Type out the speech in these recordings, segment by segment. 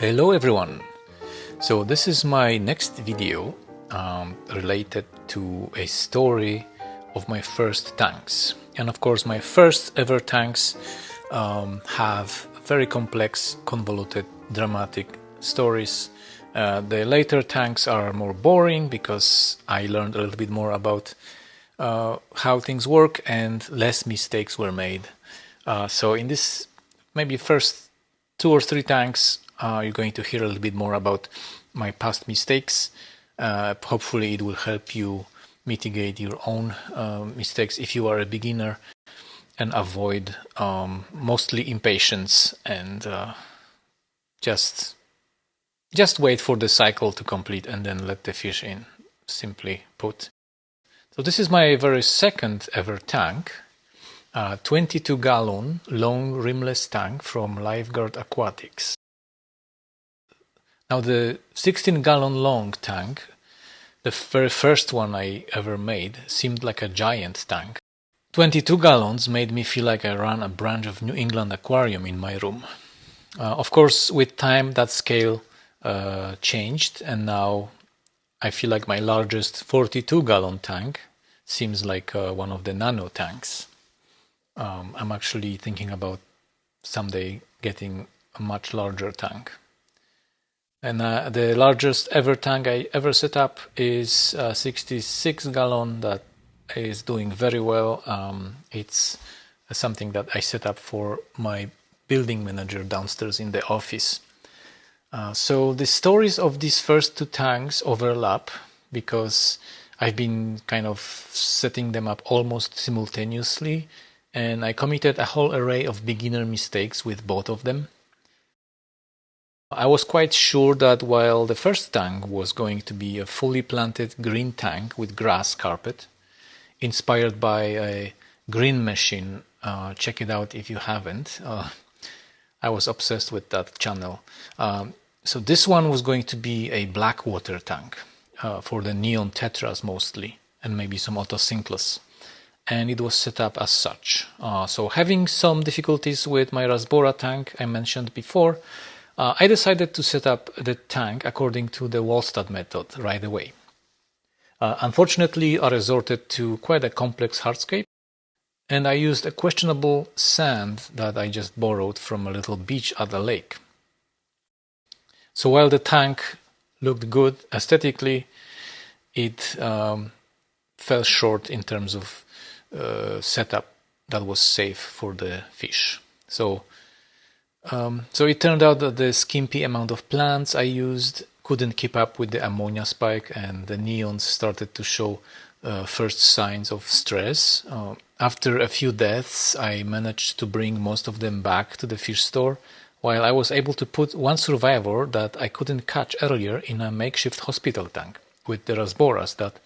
Hello everyone! So this is my next video related to a story of my first tanks. And of course my first ever tanks have very complex, convoluted, dramatic stories. The later tanks are more boring because I learned a little bit more about how things work and less mistakes were made. So in this maybe first 2 or 3 tanks, you're going to hear a little bit more about my past mistakes. Hopefully it will help you mitigate your own mistakes if you are a beginner and avoid mostly impatience and just wait for the cycle to complete and then let the fish in, simply put. So this is my very second ever tank. 22-gallon long rimless tank from Lifeguard Aquatics. Now the 16-gallon long tank, the very first one I ever made, seemed like a giant tank. 22 gallons made me feel like I ran a branch of New England aquarium in my room. Of course, with time that scale changed, and now I feel like my largest 42-gallon tank seems like one of the nano tanks. I'm actually thinking about someday getting a much larger tank. And the largest ever tank I ever set up is a 66-gallon that is doing very well. It's something that I set up for my building manager downstairs in the office. So the stories of these first 2 tanks overlap because I've been kind of setting them up almost simultaneously, and I committed a whole array of beginner mistakes with both of them. I was quite sure that while the first tank was going to be a fully planted green tank with grass carpet, inspired by a green machine, check it out if you haven't. I was obsessed with that channel. So this one was going to be a black water tank for the neon tetras mostly, and maybe some autosynclus. And it was set up as such. So having some difficulties with my Rasbora tank I mentioned before, I decided to set up the tank according to the Wallstad method right away. Unfortunately, I resorted to quite a complex hardscape, and I used a questionable sand that I just borrowed from a little beach at the lake. So while the tank looked good aesthetically, it fell short in terms of setup that was safe for the fish. So it turned out that the skimpy amount of plants I used couldn't keep up with the ammonia spike, and the neons started to show first signs of stress. After a few deaths, I managed to bring most of them back to the fish store, while I was able to put one survivor that I couldn't catch earlier in a makeshift hospital tank with the Rasboras that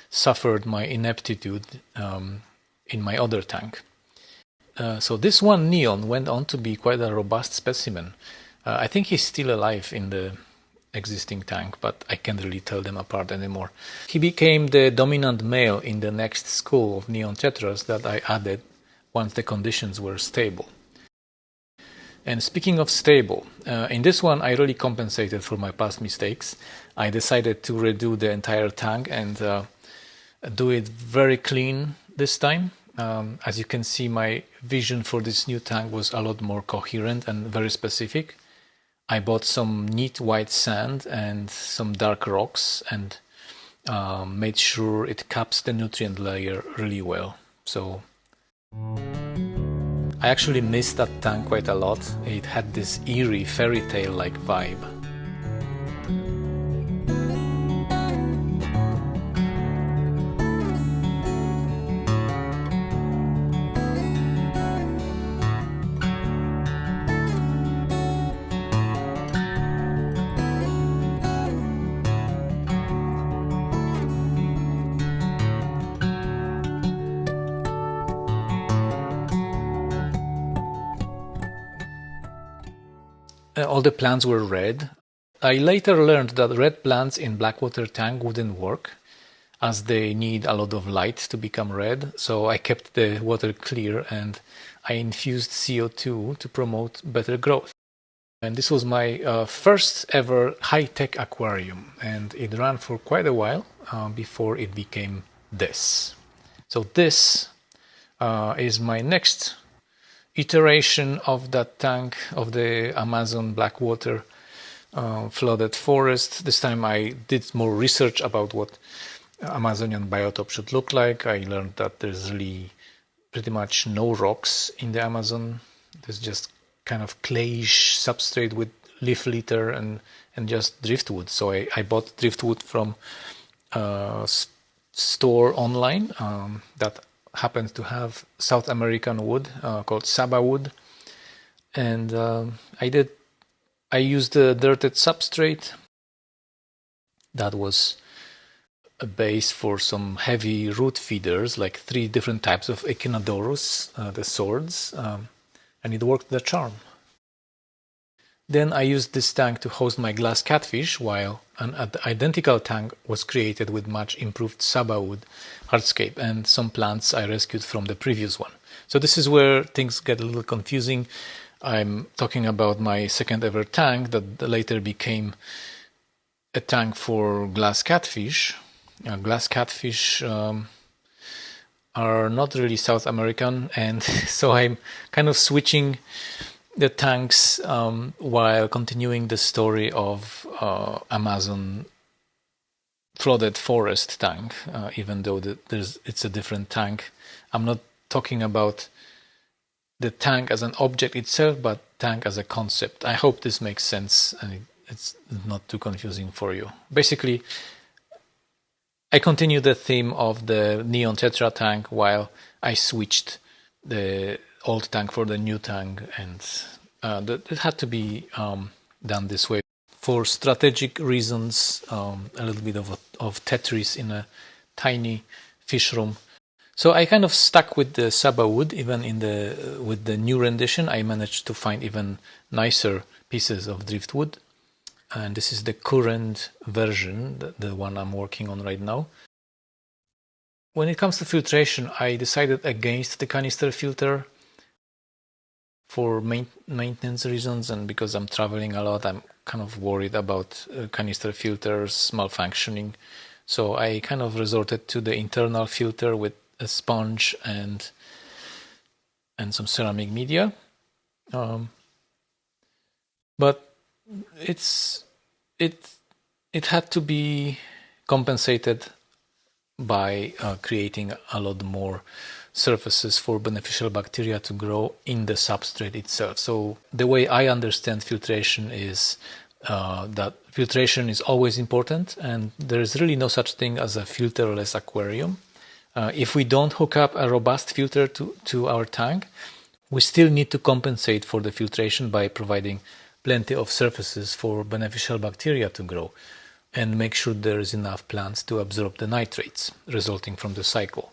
suffered my ineptitude in my other tank. So this one neon went on to be quite a robust specimen. I think he's still alive in the existing tank, but I can't really tell them apart anymore. He became the dominant male in the next school of neon tetras that I added once the conditions were stable. And speaking of stable, in this one I really compensated for my past mistakes. I decided to redo the entire tank and do it very clean this time. As you can see, my vision for this new tank was a lot more coherent and very specific. I bought some neat white sand and some dark rocks and made sure it caps the nutrient layer really well. So I actually missed that tank quite a lot. It had this eerie fairy tale-like vibe. All the plants were red. I later learned that red plants in blackwater tank wouldn't work, as they need a lot of light to become red, so I kept the water clear and I infused CO2 to promote better growth. And this was my first ever high-tech aquarium, and it ran for quite a while before it became this. So this is my next iteration of that tank, of the Amazon Blackwater flooded forest. This time I did more research about what Amazonian biotope should look like. I learned that there's really pretty much no rocks in the Amazon. There's just kind of clayish substrate with leaf litter and just driftwood. So I bought driftwood from a store online that happens to have South American wood called Saba wood, and I used a dirted substrate that was a base for some heavy root feeders, like 3 different types of Echinodorus, the swords, and it worked the charm. Then I used this tank to host my glass catfish, while an identical tank was created with much improved Saba wood hardscape and some plants I rescued from the previous one. So this is where things get a little confusing. I'm talking about my second ever tank that later became a tank for glass catfish. Glass catfish are not really South American, and so I'm kind of switching the tanks while continuing the story of Amazon flooded forest tank, even though it's a different tank. I'm not talking about the tank as an object itself, but tank as a concept. I hope this makes sense and it's not too confusing for you. Basically, I continue the theme of the neon tetra tank while I switched the old tank for the new tank, and it had to be done this way for strategic reasons. A little bit of Tetris in a tiny fish room. So I kind of stuck with the Saba wood. Even with the new rendition, I managed to find even nicer pieces of driftwood. And this is the current version, the one I'm working on right now. When it comes to filtration, I decided against the canister filter for maintenance reasons, and because I'm traveling a lot, I'm kind of worried about canister filters malfunctioning. So I kind of resorted to the internal filter with a sponge and some ceramic media. But it had to be compensated by creating a lot more surfaces for beneficial bacteria to grow in the substrate itself. So the way I understand filtration is that filtration is always important, and there is really no such thing as a filterless aquarium. If we don't hook up a robust filter to our tank, we still need to compensate for the filtration by providing plenty of surfaces for beneficial bacteria to grow and make sure there is enough plants to absorb the nitrates resulting from the cycle.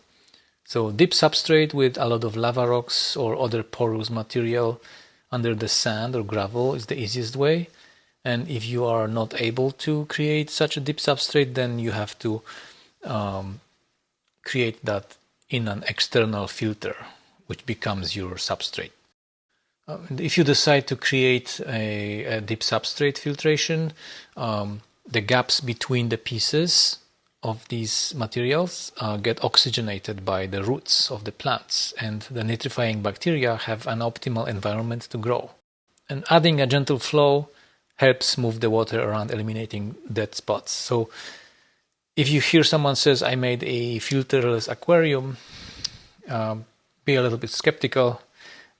So deep substrate with a lot of lava rocks or other porous material under the sand or gravel is the easiest way. And if you are not able to create such a deep substrate, then you have to create that in an external filter, which becomes your substrate. If you decide to create a deep substrate filtration, the gaps between the pieces of these materials get oxygenated by the roots of the plants, and the nitrifying bacteria have an optimal environment to grow. And adding a gentle flow helps move the water around, eliminating dead spots. So if you hear someone says, I made a filterless aquarium, be a little bit skeptical.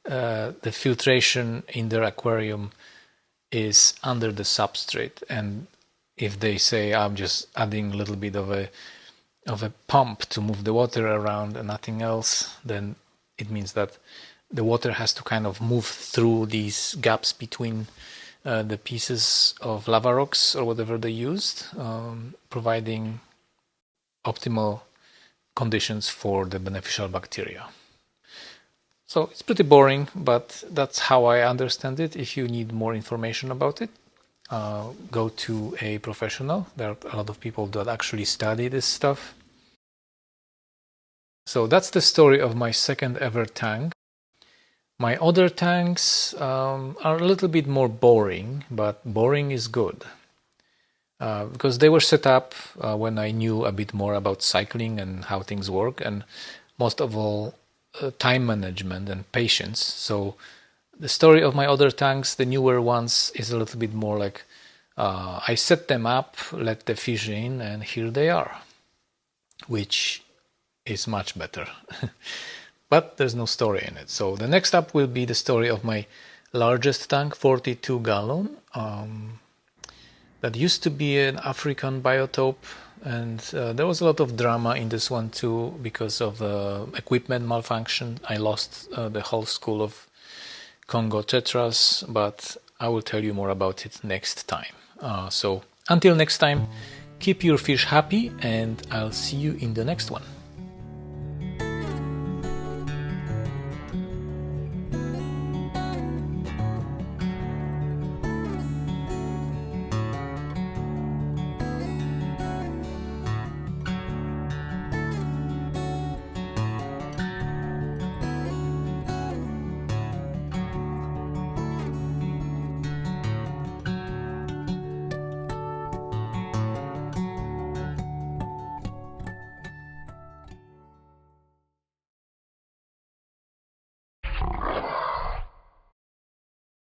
The filtration in their aquarium is under the substrate, and if they say I'm just adding a little bit of a pump to move the water around and nothing else, then it means that the water has to kind of move through these gaps between the pieces of lava rocks or whatever they used, providing optimal conditions for the beneficial bacteria. So it's pretty boring, but that's how I understand it. If you need more information about it, go to a professional. There are a lot of people that actually study this stuff. So that's the story of my second ever tank. My other tanks are a little bit more boring, but boring is good. Because they were set up when I knew a bit more about cycling and how things work, and most of all, time management and patience. So the story of my other tanks, the newer ones, is a little bit more like I set them up, let the fish in, and here they are, which is much better. But there's no story in it. So the next up will be the story of my largest tank, 42 gallon. That used to be an African biotope, and there was a lot of drama in this one too because of equipment malfunction. I lost the whole school of Congo tetras, but I will tell you more about it next time. So until next time, keep your fish happy, and I'll see you in the next one.